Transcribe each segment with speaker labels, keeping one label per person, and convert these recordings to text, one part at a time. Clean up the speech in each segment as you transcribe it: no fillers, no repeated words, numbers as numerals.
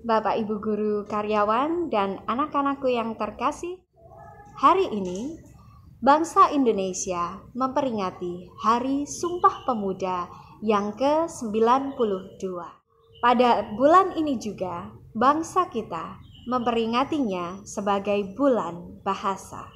Speaker 1: Bapak Ibu guru karyawan dan anak-anakku yang terkasih. Hari ini bangsa Indonesia memperingati Hari Sumpah Pemuda yang ke-92. Pada bulan ini juga bangsa kita memperingatinya sebagai bulan bahasa.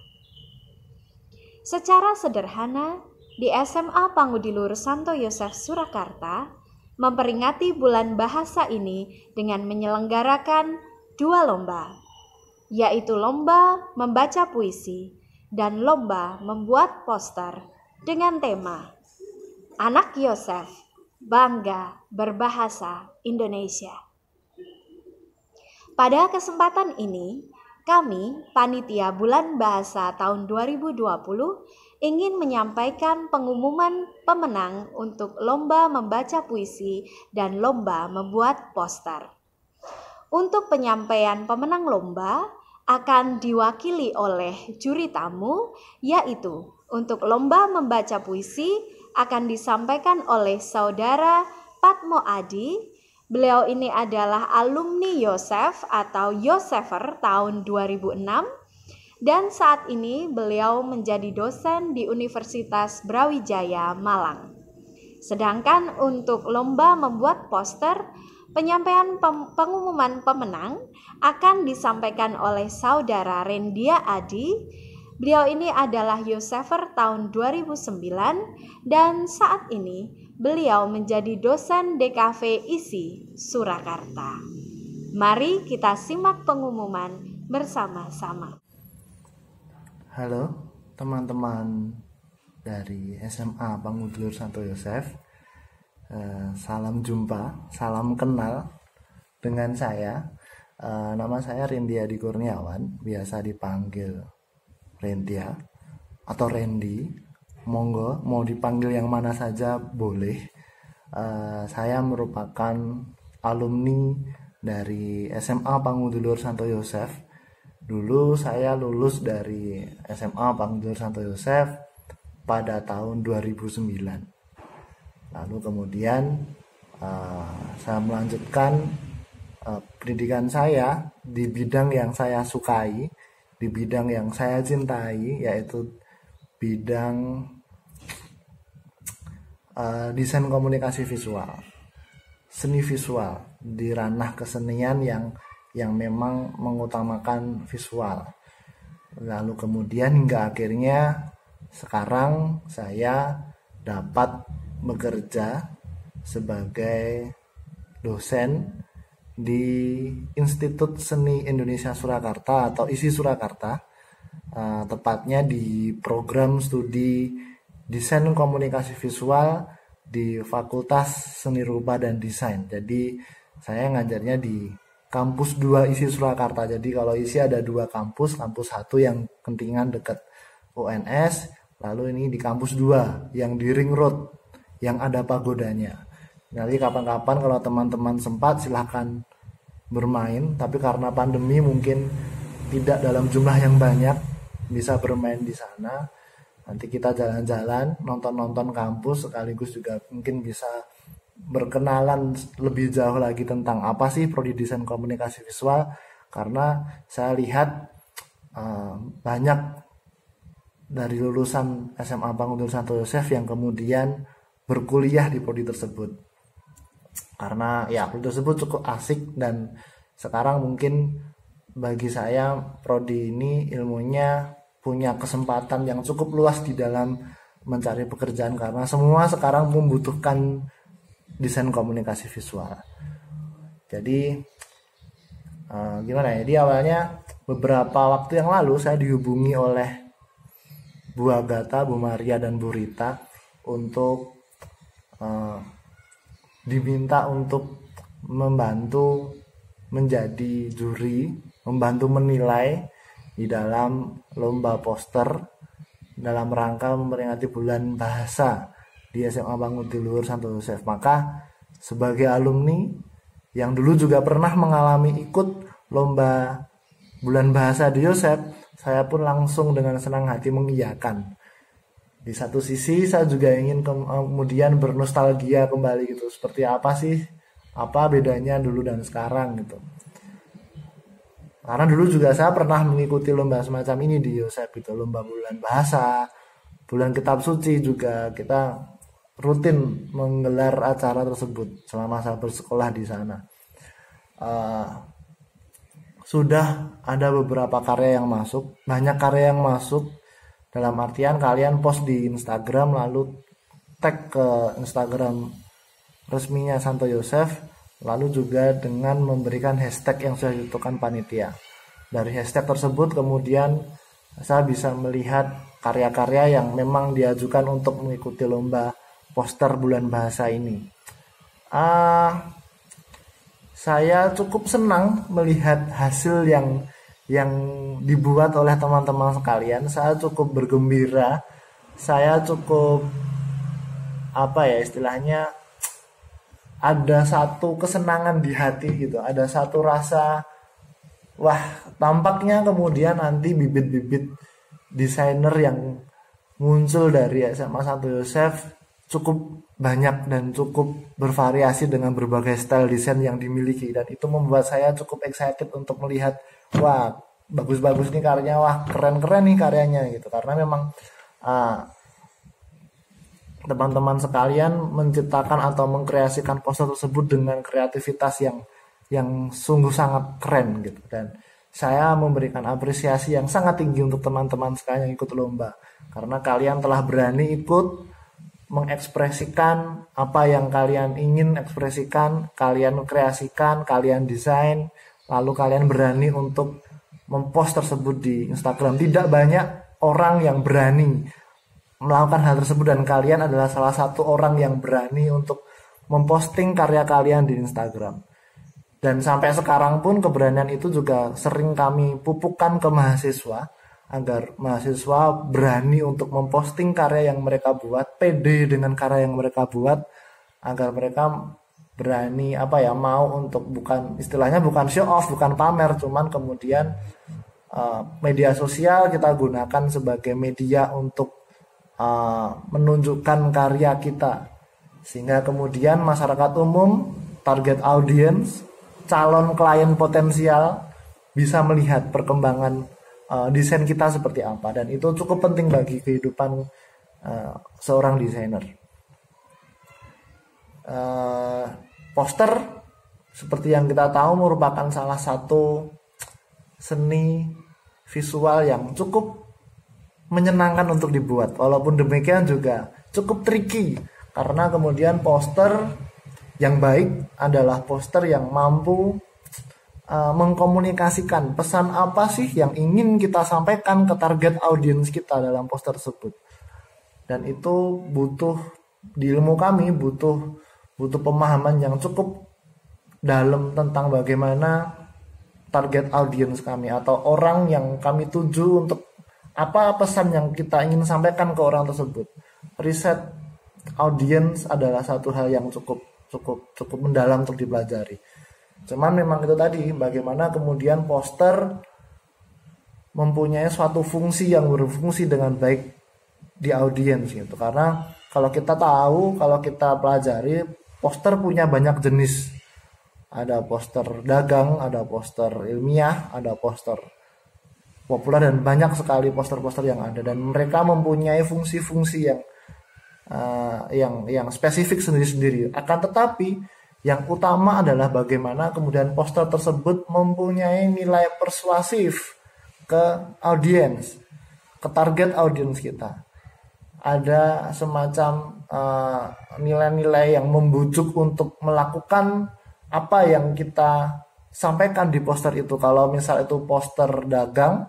Speaker 1: Secara sederhana, di SMA Pangudilur Santo Yosef Surakarta memperingati bulan bahasa ini dengan menyelenggarakan 2 lomba, yaitu lomba membaca puisi dan lomba membuat poster dengan tema Anak Yosef Bangga Berbahasa Indonesia. Pada kesempatan ini, kami, Panitia Bulan Bahasa tahun 2020, ingin menyampaikan pengumuman pemenang untuk lomba membaca puisi dan lomba membuat poster. Untuk penyampaian pemenang lomba akan diwakili oleh juri tamu, yaitu untuk lomba membaca puisi akan disampaikan oleh Saudara Patmo Adi. Beliau ini adalah alumni Yosef atau Yosefer tahun 2006 dan saat ini beliau menjadi dosen di Universitas Brawijaya Malang. Sedangkan untuk lomba membuat poster, penyampaian pengumuman pemenang akan disampaikan oleh Saudara Rendia Adi. Beliau ini adalah Yosefer tahun 2009 dan saat ini beliau menjadi dosen DKV ISI Surakarta. Mari kita simak pengumuman bersama-sama.
Speaker 2: Halo teman-teman dari SMA Pangudilur Santo Yosef. Salam jumpa, salam kenal dengan saya. Nama saya Rendia Adi Kurniawan, biasa dipanggil Rendia atau Randy. Monggo, mau dipanggil yang mana saja boleh. Saya merupakan alumni dari SMA Pangudilur Santo Yosef. Dulu saya lulus dari SMA Pangudilur Santo Yosef pada tahun 2009. Lalu kemudian saya melanjutkan pendidikan saya di bidang yang saya sukai, di bidang yang saya cintai, yaitu bidang desain komunikasi visual, seni visual di ranah kesenian yang memang mengutamakan visual. Lalu kemudian hingga akhirnya sekarang saya dapat bekerja sebagai dosen di Institut Seni Indonesia Surakarta atau ISI Surakarta, tepatnya di program studi Desain Komunikasi Visual di Fakultas Seni Rupa dan Desain. Jadi saya ngajarnya di kampus 2 ISI Surakarta. Jadi kalau ISI ada 2 kampus 1 yang Kentingan dekat UNS, lalu ini di kampus 2 yang di Ring Road yang ada pagodanya. Nanti kapan-kapan kalau teman-teman sempat silahkan bermain, tapi karena pandemi mungkin tidak dalam jumlah yang banyak bisa bermain di sana. Nanti kita jalan-jalan, nonton-nonton kampus, sekaligus juga mungkin bisa berkenalan lebih jauh lagi tentang apa sih prodi desain komunikasi visual. Karena saya lihat banyak dari lulusan SMA Pangudilur Santo Yosef yang kemudian berkuliah di prodi tersebut. Karena ya prodi tersebut cukup asik dan sekarang mungkin bagi saya prodi ini ilmunya punya kesempatan yang cukup luas di dalam mencari pekerjaan karena semua sekarang membutuhkan desain komunikasi visual. Jadi gimana ya? Jadi awalnya beberapa waktu yang lalu saya dihubungi oleh Bu Agatha, Bu Maria dan Bu Rita untuk diminta untuk membantu menjadi juri, membantu menilai di dalam lomba poster dalam rangka memperingati bulan bahasa di SMA Pangudilur Santo Yosef. Maka sebagai alumni yang dulu juga pernah mengalami ikut lomba bulan bahasa di Yosef, saya pun langsung dengan senang hati mengiyakan. Di satu sisi saya juga ingin kemudian bernostalgia kembali gitu, seperti apa sih, apa bedanya dulu dan sekarang gitu. Karena dulu juga saya pernah mengikuti lomba semacam ini di Yosef itu, lomba bulan bahasa, bulan kitab suci juga kita rutin menggelar acara tersebut selama saya bersekolah di sana. Sudah ada beberapa karya yang masuk, banyak karya yang masuk dalam artian kalian post di Instagram lalu tag ke Instagram resminya Santo Yosef, lalu juga dengan memberikan hashtag yang sudah ditentukan panitia. Dari hashtag tersebut kemudian saya bisa melihat karya-karya yang memang diajukan untuk mengikuti lomba poster bulan bahasa ini. Saya cukup senang melihat hasil yang dibuat oleh teman-teman sekalian. Saya cukup bergembira. Saya cukup istilahnya ada satu kesenangan di hati gitu. Ada satu rasa wah, tampaknya kemudian nanti bibit-bibit desainer yang muncul dari SMA Santo Yosef cukup banyak dan cukup bervariasi dengan berbagai style desain yang dimiliki, dan itu membuat saya cukup excited untuk melihat wah bagus-bagus nih karyanya, wah keren-keren nih karyanya gitu. Karena memang teman-teman sekalian menciptakan atau mengkreasikan poster tersebut dengan kreativitas yang sungguh sangat keren gitu, dan saya memberikan apresiasi yang sangat tinggi untuk teman-teman sekalian yang ikut lomba, karena kalian telah berani ikut mengekspresikan apa yang kalian ingin ekspresikan, kalian kreasikan, kalian desain, lalu kalian berani untuk mempost tersebut di Instagram. Tidak banyak orang yang berani melakukan hal tersebut, dan kalian adalah salah satu orang yang berani untuk memposting karya kalian di Instagram. Dan sampai sekarang pun keberanian itu juga sering kami pupukkan ke mahasiswa, agar mahasiswa berani untuk memposting karya yang mereka buat, pede dengan karya yang mereka buat, agar mereka berani mau untuk istilahnya bukan show off, bukan pamer, cuman kemudian media sosial kita gunakan sebagai media untuk menunjukkan karya kita, sehingga kemudian masyarakat umum, target audience, calon klien potensial bisa melihat perkembangan desain kita seperti apa, dan itu cukup penting bagi kehidupan seorang desainer. Poster seperti yang kita tahu merupakan salah satu seni visual yang cukup menyenangkan untuk dibuat, walaupun demikian juga cukup tricky, karena kemudian poster yang baik adalah poster yang mampu mengkomunikasikan pesan apa sih yang ingin kita sampaikan ke target audiens kita dalam poster tersebut. Dan itu butuh, di ilmu kami butuh pemahaman yang cukup dalam tentang bagaimana target audiens kami atau orang yang kami tuju, untuk apa pesan yang kita ingin sampaikan ke orang tersebut. Riset audiens adalah satu hal yang cukup mendalam untuk dipelajari. Cuman memang itu tadi, bagaimana kemudian poster mempunyai suatu fungsi yang berfungsi dengan baik di audiens gitu. Karena kalau kita tahu, kalau kita pelajari, poster punya banyak jenis. Ada poster dagang, ada poster ilmiah, ada poster populer, dan banyak sekali poster-poster yang ada, dan mereka mempunyai fungsi-fungsi yang spesifik sendiri-sendiri. Akan tetapi yang utama adalah bagaimana kemudian poster tersebut mempunyai nilai persuasif ke audiens, ke target audiens kita. Ada semacam nilai-nilai yang membujuk untuk melakukan apa yang kita sampaikan di poster itu. Kalau misal itu poster dagang,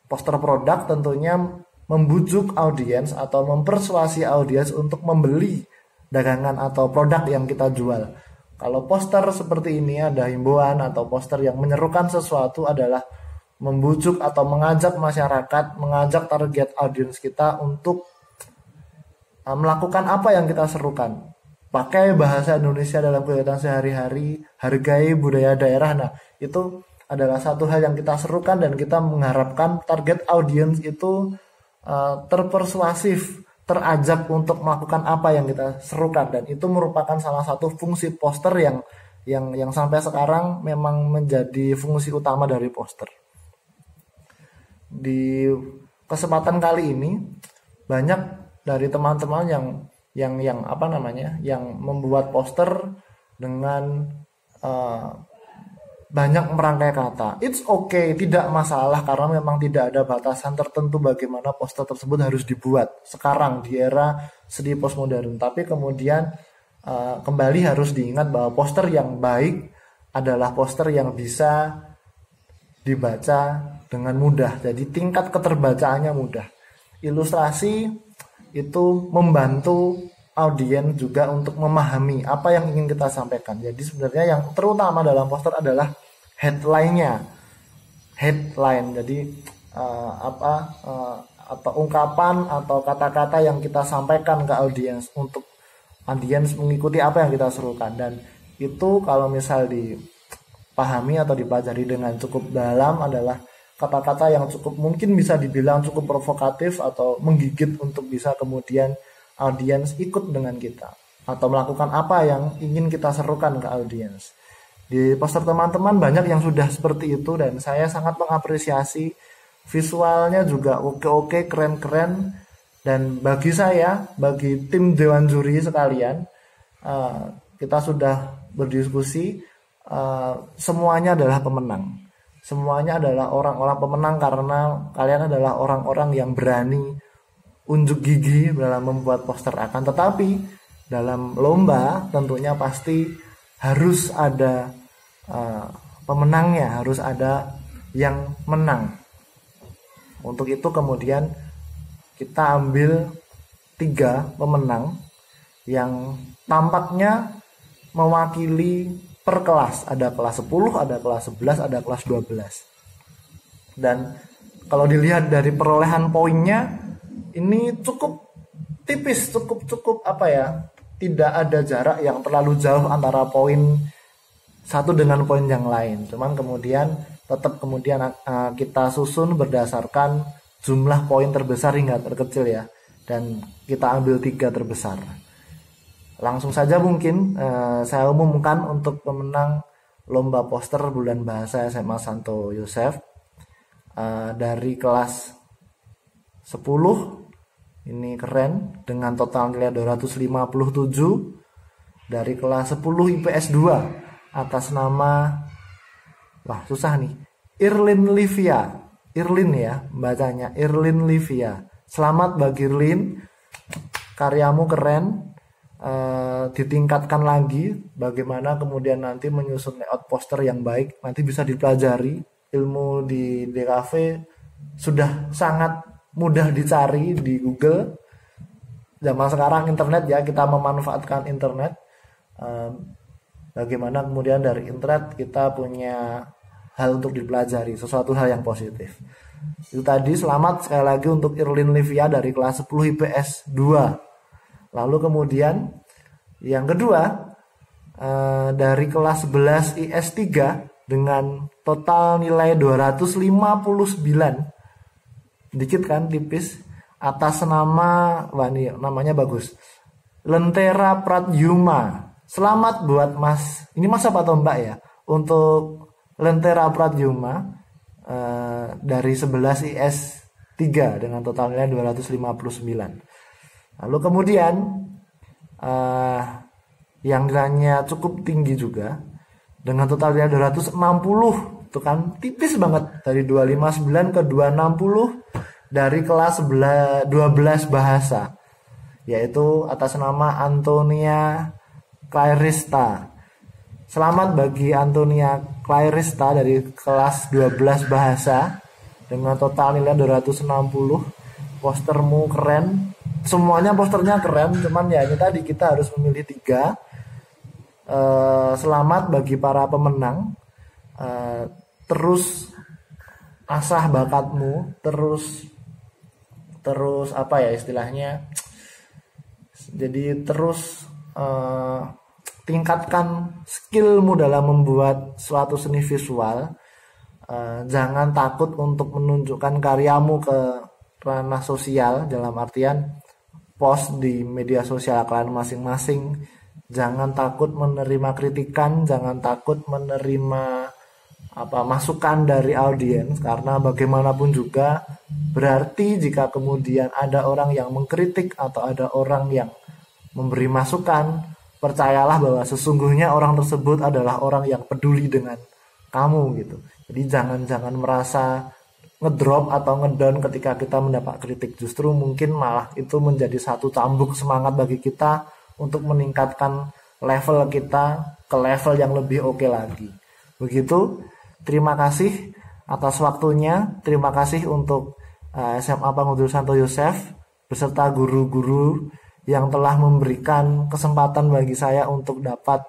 Speaker 2: poster produk, tentunya membujuk audiens atau mempersuasi audiens untuk membeli dagangan atau produk yang kita jual. Kalau poster seperti ini ada himbauan atau poster yang menyerukan sesuatu, adalah membujuk atau mengajak masyarakat, mengajak target audiens kita untuk melakukan apa yang kita serukan. Pakai bahasa Indonesia dalam kegiatan sehari-hari, hargai budaya daerah. Nah, itu adalah satu hal yang kita serukan, dan kita mengharapkan target audiens itu terpersuasif, terajak untuk melakukan apa yang kita serukan, dan itu merupakan salah satu fungsi poster yang sampai sekarang memang menjadi fungsi utama dari poster. Di kesempatan kali ini banyak dari teman-teman yang apa namanya, yang membuat poster dengan banyak merangkai kata. It's okay, tidak masalah, karena memang tidak ada batasan tertentu bagaimana poster tersebut harus dibuat sekarang di era seni postmodern. Tapi kemudian kembali harus diingat bahwa poster yang baik adalah poster yang bisa dibaca dengan mudah. Jadi tingkat keterbacaannya mudah. Ilustrasi itu membantu audiens juga untuk memahami apa yang ingin kita sampaikan. Jadi sebenarnya yang terutama dalam poster adalah headline-nya. Headline. Jadi atau ungkapan atau kata-kata yang kita sampaikan ke audiens untuk audiens mengikuti apa yang kita serukan. Dan itu kalau misal dipahami atau dipelajari dengan cukup dalam adalah kata-kata yang cukup mungkin bisa dibilang cukup provokatif atau menggigit untuk bisa kemudian audiens ikut dengan kita atau melakukan apa yang ingin kita serukan ke audiens. Di poster teman-teman banyak yang sudah seperti itu dan saya sangat mengapresiasi. Visualnya juga oke-oke, keren-keren. Dan bagi saya, bagi tim Dewan Juri sekalian, kita sudah berdiskusi, semuanya adalah pemenang. Semuanya adalah orang-orang pemenang karena kalian adalah orang-orang yang berani unjuk gigi dalam membuat poster. Akan tetapi dalam lomba tentunya pasti harus ada pemenangnya, harus ada yang menang. Untuk itu kemudian kita ambil 3 pemenang yang tampaknya mewakili per kelas. Ada kelas 10, ada kelas 11, ada kelas 12. Dan kalau dilihat dari perolehan poinnya, ini cukup tipis, cukup apa ya, tidak ada jarak yang terlalu jauh antara poin satu dengan poin yang lain. Cuman kemudian tetap kemudian kita susun berdasarkan jumlah poin terbesar hingga terkecil ya, dan kita ambil 3 terbesar. Langsung saja mungkin saya umumkan untuk pemenang lomba poster bulan bahasa SMA Santo Yosef dari kelas 10. Ini keren dengan total nilai 257. Dari kelas 10 IPS 2 atas nama, wah susah nih, Irlin Livia. Irlin ya bacanya, Irlin Livia. Selamat bagi Irlin, karyamu keren. Ditingkatkan lagi bagaimana kemudian nanti menyusun layout poster yang baik, nanti bisa dipelajari. Ilmu di DKV sudah sangat mudah dicari di Google. Zaman sekarang internet ya, kita memanfaatkan internet. Bagaimana kemudian dari internet kita punya hal untuk dipelajari, sesuatu hal yang positif. Itu tadi, selamat sekali lagi untuk Irlin Livia dari kelas 10 IPS 2. Lalu kemudian yang kedua dari kelas 11 IS 3 dengan total nilai 259. Dikit kan, tipis, atas nama, wah ini namanya bagus, Lentera Pradyuma. Selamat buat Mas, ini Mas apa atau Mbak ya, untuk Lentera Pradyuma dari 11 IS 3 dengan total nilai 259. Lalu kemudian yang nilainya cukup tinggi juga dengan total nilai 260, itu kan tipis banget, dari 259 ke 260 dari kelas 12 bahasa, yaitu atas nama Antonia Clarista. Selamat bagi Antonia Clarista dari kelas 12 bahasa dengan total nilai 260. Postermu keren. Semuanya posternya keren, cuman ya ini tadi kita harus memilih 3. Selamat bagi para pemenang. Terus asah bakatmu, terus apa ya istilahnya, jadi terus tingkatkan skillmu dalam membuat suatu seni visual. Jangan takut untuk menunjukkan karyamu ke ranah sosial, dalam artian post di media sosial kalian masing-masing. Jangan takut menerima kritikan, jangan takut menerima masukan dari audiens, karena bagaimanapun juga berarti jika kemudian ada orang yang mengkritik atau ada orang yang memberi masukan, percayalah bahwa sesungguhnya orang tersebut adalah orang yang peduli dengan kamu gitu. Jadi jangan merasa ngedrop atau ngedown ketika kita mendapat kritik. Justru mungkin malah itu menjadi satu cambuk semangat bagi kita untuk meningkatkan level kita ke level yang lebih oke lagi. Begitu. Terima kasih atas waktunya. Terima kasih untuk SMA Pangudur Santo Yosef beserta guru-guru yang telah memberikan kesempatan bagi saya untuk dapat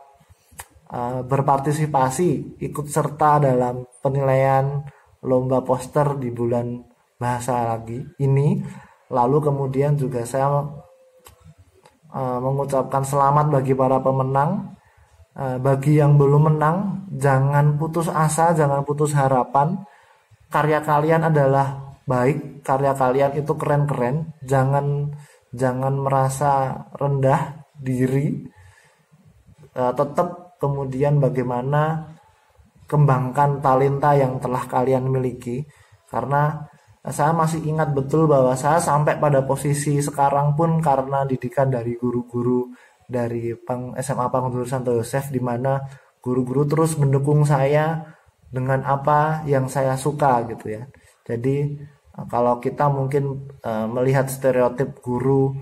Speaker 2: berpartisipasi, ikut serta dalam penilaian lomba poster di bulan bahasa lagi ini. Lalu kemudian juga saya mengucapkan selamat bagi para pemenang. Bagi yang belum menang, jangan putus asa, jangan putus harapan. Karya kalian adalah baik, karya kalian itu keren-keren. Jangan merasa rendah diri. Tetap kemudian bagaimana kembangkan talenta yang telah kalian miliki. Karena saya masih ingat betul bahwa saya sampai pada posisi sekarang pun karena didikan dari guru-guru dari SMA Pangudur Santo Yosef, di mana guru-guru terus mendukung saya dengan apa yang saya suka gitu ya. Jadi kalau kita mungkin melihat stereotip guru,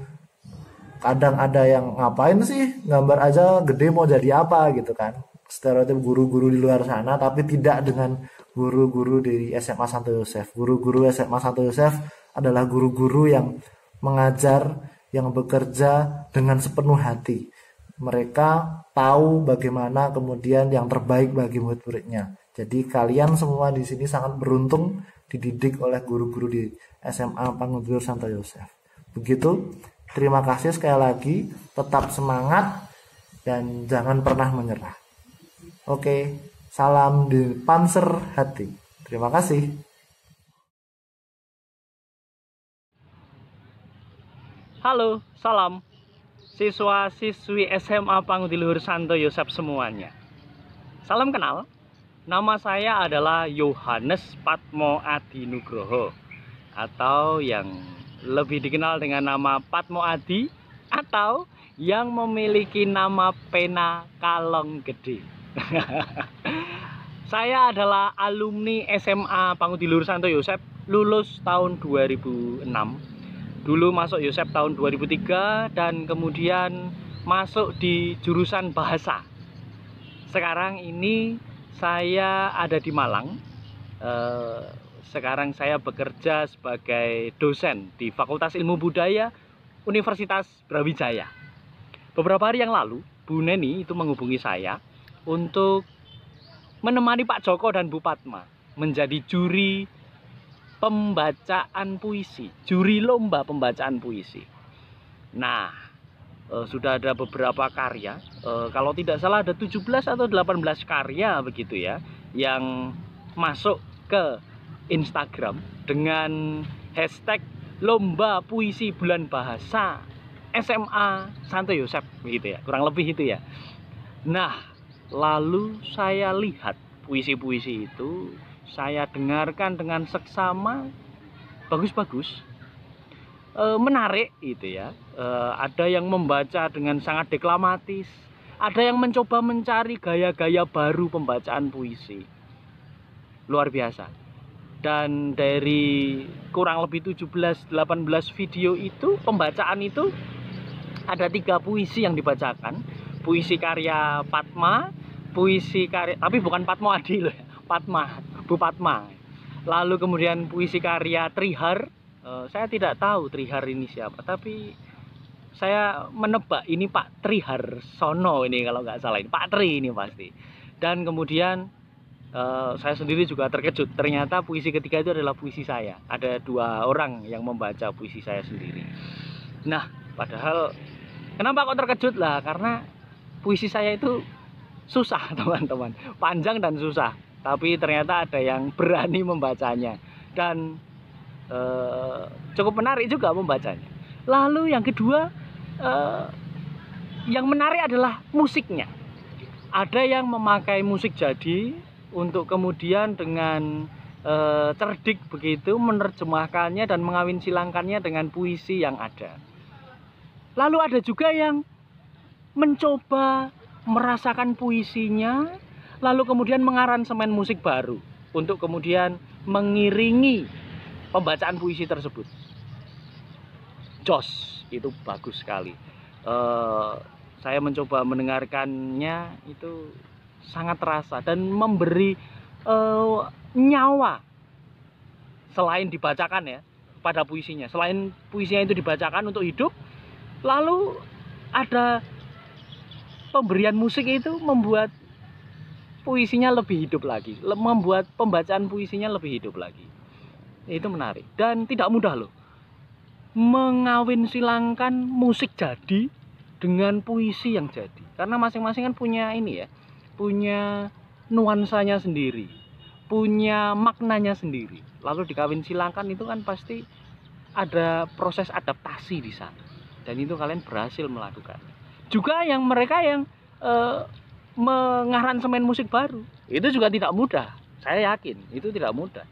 Speaker 2: kadang ada yang ngapain sih gambar aja gede mau jadi apa gitu kan. Stereotip guru-guru di luar sana, tapi tidak dengan guru-guru dari SMA Santo Yosef. Guru-guru SMA Santo Yosef adalah guru-guru yang mengajar, yang bekerja dengan sepenuh hati. Mereka tahu bagaimana kemudian yang terbaik bagi murid-muridnya. Jadi kalian semua di sini sangat beruntung dididik oleh guru-guru di SMA Pangudur Santo Yosef. Begitu. Terima kasih sekali lagi. Tetap semangat dan jangan pernah menyerah. Oke, salam di Panser Hati. Terima kasih.
Speaker 3: Halo, salam siswa-siswi SMA Pangudur Santo Yosef semuanya. Salam kenal, nama saya adalah Yohanes Patmo Adi Nugroho, atau yang lebih dikenal dengan nama Patmo Adi, atau yang memiliki nama pena kalong gede. Saya adalah alumni SMA Pangudur Santo Yosef, lulus tahun 2006. Dulu masuk Yosef tahun 2003 dan kemudian masuk di jurusan bahasa. Sekarang ini saya ada di Malang. Sekarang saya bekerja sebagai dosen di Fakultas Ilmu Budaya Universitas Brawijaya. Beberapa hari yang lalu, Bu Neni itu menghubungi saya untuk menemani Pak Joko dan Bu Padma menjadi juri pembacaan puisi, juri lomba pembacaan puisi. Nah, sudah ada beberapa karya, kalau tidak salah ada 17 atau 18 karya begitu ya, yang masuk ke Instagram dengan hashtag lomba puisi bulan bahasa SMA Santo Yosef begitu ya, kurang lebih itu ya. Nah, lalu saya lihat puisi-puisi itu, saya dengarkan dengan seksama, bagus-bagus, menarik gitu ya. Ada yang membaca dengan sangat deklamatis, ada yang mencoba mencari gaya-gaya baru pembacaan puisi, luar biasa. Dan dari kurang lebih 17-18 video itu, pembacaan itu, ada 3 puisi yang dibacakan. Puisi karya Padma, puisi karya, tapi bukan Patmo Adi loh, Padma, Bu Padma. Lalu kemudian puisi karya Trihar. Saya tidak tahu Trihar ini siapa, tapi saya menebak ini Pak Trihar Sono ini kalau nggak salah, ini Pak Tri ini pasti. Dan kemudian saya sendiri juga terkejut, ternyata puisi ketiga itu adalah puisi saya. Ada 2 orang yang membaca puisi saya sendiri. Nah, padahal kenapa kok terkejut lah? Karena puisi saya itu susah teman-teman, panjang dan susah. Tapi ternyata ada yang berani membacanya dan cukup menarik juga membacanya. Lalu yang kedua, yang menarik adalah musiknya. Ada yang memakai musik jadi untuk kemudian dengan cerdik begitu menerjemahkannya dan mengawin silangkannya dengan puisi yang ada. Lalu ada juga yang mencoba merasakan puisinya, lalu kemudian mengaransemen musik baru untuk kemudian mengiringi pembacaan puisi tersebut. Jos, itu bagus sekali. Saya mencoba mendengarkannya, itu sangat terasa dan memberi nyawa selain dibacakan ya pada puisinya. Selain puisinya itu dibacakan untuk hidup, lalu ada pemberian musik itu membuat puisinya lebih hidup lagi, membuat pembacaan puisinya lebih hidup lagi. Itu menarik dan tidak mudah loh mengawin silangkan musik jadi dengan puisi yang jadi, karena masing-masing kan punya ini ya, punya nuansanya sendiri, punya maknanya sendiri. Lalu dikawin silangkan itu kan pasti ada proses adaptasi di sana, dan itu kalian berhasil melakukan. Juga yang mereka yang mengaransemen musik baru, itu juga tidak mudah. Saya yakin itu tidak mudah,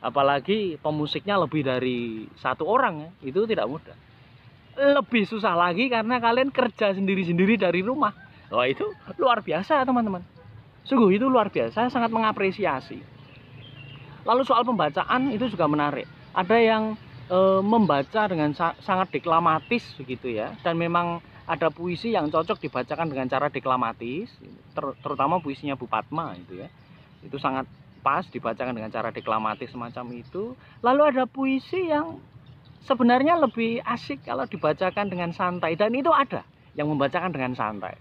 Speaker 3: apalagi pemusiknya lebih dari satu orang ya, itu tidak mudah. Lebih susah lagi karena kalian kerja sendiri-sendiri dari rumah. Wah, itu luar biasa teman-teman, sungguh itu luar biasa, sangat mengapresiasi. Lalu soal pembacaan itu juga menarik. Ada yang membaca dengan sangat deklamatis begitu ya, dan memang ada puisi yang cocok dibacakan dengan cara deklamatis, terutama puisinya Bu Padma itu ya, itu sangat pas dibacakan dengan cara deklamatis semacam itu. Lalu ada puisi yang sebenarnya lebih asik kalau dibacakan dengan santai, dan itu ada yang membacakan dengan santai.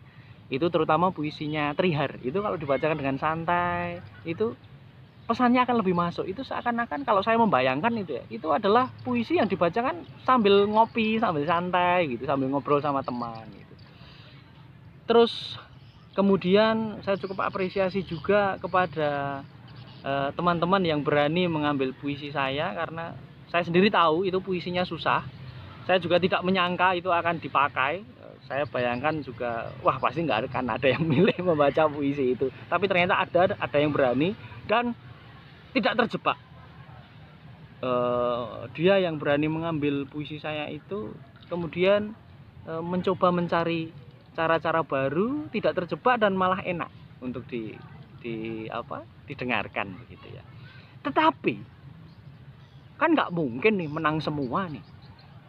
Speaker 3: Itu terutama puisinya Trihar, itu kalau dibacakan dengan santai itu pesannya akan lebih masuk. Itu seakan-akan kalau saya membayangkan itu ya, itu adalah puisi yang dibacakan sambil ngopi, sambil santai gitu, sambil ngobrol sama teman gitu. Terus kemudian saya cukup apresiasi juga kepada teman-teman yang berani mengambil puisi saya, karena saya sendiri tahu itu puisinya susah. Saya juga tidak menyangka itu akan dipakai. Saya bayangkan juga, wah pasti nggak akan ada yang milih membaca puisi itu. Tapi ternyata ada yang berani dan tidak terjebak. Dia yang berani mengambil puisi saya itu kemudian mencoba mencari cara-cara baru, tidak terjebak dan malah enak untuk didengarkan begitu ya. Tetapi kan nggak mungkin nih menang semua nih.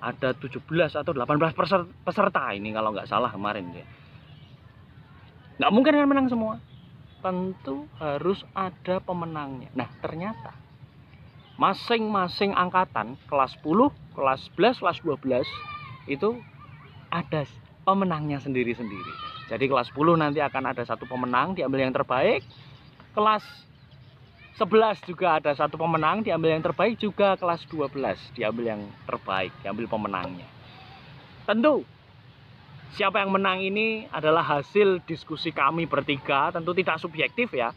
Speaker 3: Ada 17 atau 18 peserta ini kalau nggak salah kemarin ya. Nggak mungkin kan menang semua. Tentu harus ada pemenangnya. Nah ternyata masing-masing angkatan kelas 10, kelas 11, kelas 12 itu ada pemenangnya sendiri-sendiri. Jadi kelas 10 nanti akan ada satu pemenang, diambil yang terbaik. Kelas 11 juga ada satu pemenang, diambil yang terbaik. Juga kelas 12 diambil yang terbaik, diambil pemenangnya. Tentu siapa yang menang ini adalah hasil diskusi kami bertiga, tentu tidak subjektif ya.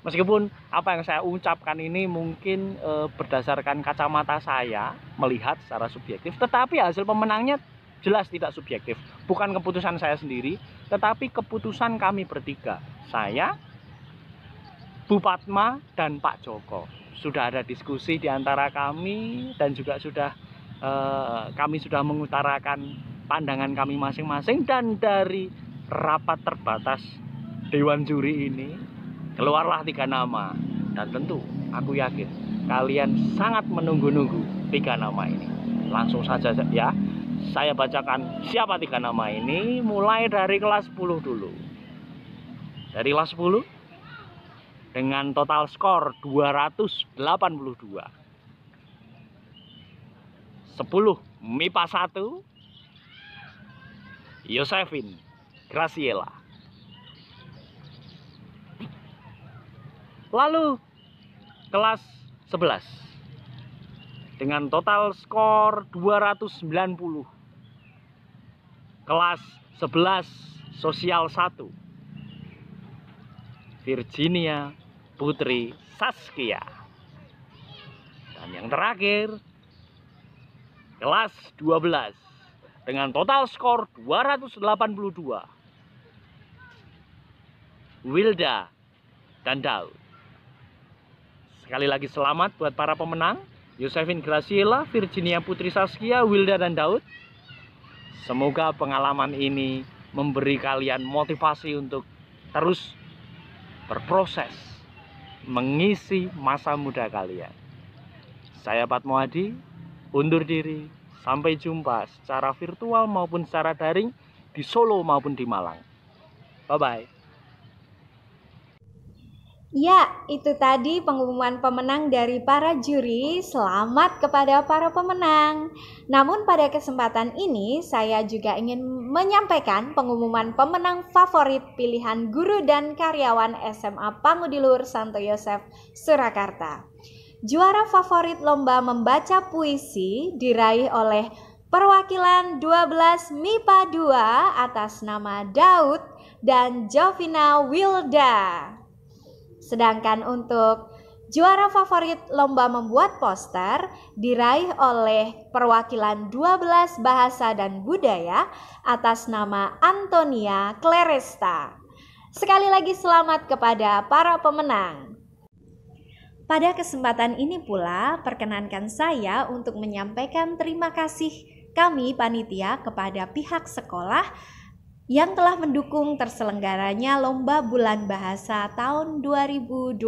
Speaker 3: Meskipun apa yang saya ucapkan ini mungkin berdasarkan kacamata saya melihat secara subjektif, tetapi hasil pemenangnya jelas tidak subjektif. Bukan keputusan saya sendiri, tetapi keputusan kami bertiga. Saya, Bu Padma, dan Pak Joko. Sudah ada diskusi di antara kami, dan juga kami sudah mengutarakan pandangan kami masing-masing. Dan dari rapat terbatas Dewan Juri ini keluarlah 3 nama. Dan tentu aku yakin kalian sangat menunggu-nunggu 3 nama ini. Langsung saja ya, saya bacakan siapa 3 nama ini, mulai dari kelas 10 dulu. Dari kelas 10 dengan total skor 282. 10 MIPA 1 Yosefin Graciela. Lalu kelas 11 dengan total skor 290. Kelas 11 Sosial 1 Virginia Putri Saskia. Dan yang terakhir kelas 12 dengan total skor 282 Wilda, dan Daud. Sekali lagi selamat buat para pemenang, Yosefin Graciela, Virginia Putri Saskia, Wilda, dan Daud. Semoga pengalaman ini memberi kalian motivasi untuk terus berproses mengisi masa muda kalian. Saya Patmo Hadi, undur diri. Sampai jumpa secara virtual maupun secara daring di Solo maupun di Malang. Bye-bye.
Speaker 1: Ya, itu tadi pengumuman pemenang dari para juri. Selamat kepada para pemenang. Namun pada kesempatan ini saya juga ingin menyampaikan pengumuman pemenang favorit pilihan guru dan karyawan SMA Pangudiluhur Santo Yosef Surakarta. Juara favorit lomba membaca puisi diraih oleh perwakilan 12 MIPA 2 atas nama Daud dan Jovina Wilda. Sedangkan untuk juara favorit lomba membuat poster diraih oleh perwakilan 12 Bahasa dan Budaya atas nama Antonia Claresta. Sekali lagi selamat kepada para pemenang. Pada kesempatan ini pula, perkenankan saya untuk menyampaikan terima kasih kami panitia kepada pihak sekolah yang telah mendukung terselenggaranya Lomba Bulan Bahasa tahun 2020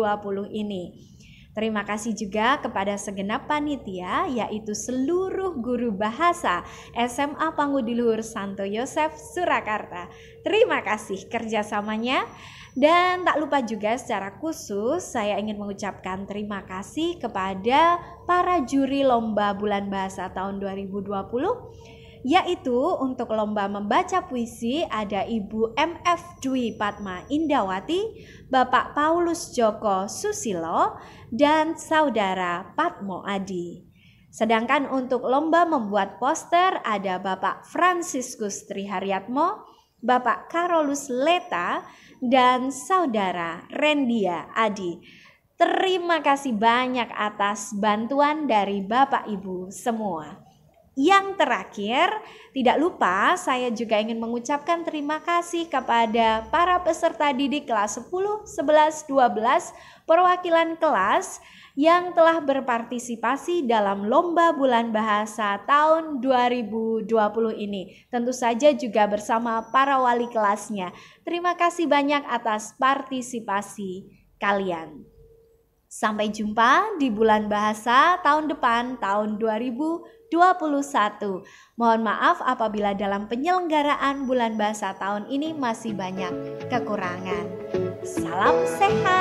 Speaker 1: ini. Terima kasih juga kepada segenap panitia, yaitu seluruh guru bahasa SMA Pangudiluhur Santo Yosef Surakarta. Terima kasih kerjasamanya. Dan tak lupa juga secara khusus saya ingin mengucapkan terima kasih kepada para juri Lomba Bulan Bahasa tahun 2020, yaitu untuk lomba membaca puisi ada Ibu MF Dwi Padma Indawati, Bapak Paulus Joko Susilo, dan Saudara Patmo Adi. Sedangkan untuk lomba membuat poster ada Bapak Franciscus Triharyatmo, Bapak Karolus Leta, dan Saudara Rendia Adi. Terima kasih banyak atas bantuan dari Bapak Ibu semua. Yang terakhir, tidak lupa saya juga ingin mengucapkan terima kasih kepada para peserta didik kelas 10, 11, 12 perwakilan kelas yang telah berpartisipasi dalam Lomba Bulan Bahasa tahun 2020 ini. Tentu saja juga bersama para wali kelasnya. Terima kasih banyak atas partisipasi kalian. Sampai jumpa di Bulan Bahasa tahun depan, tahun 2021. Mohon maaf apabila dalam penyelenggaraan Bulan Bahasa tahun ini masih banyak kekurangan. Salam sehat.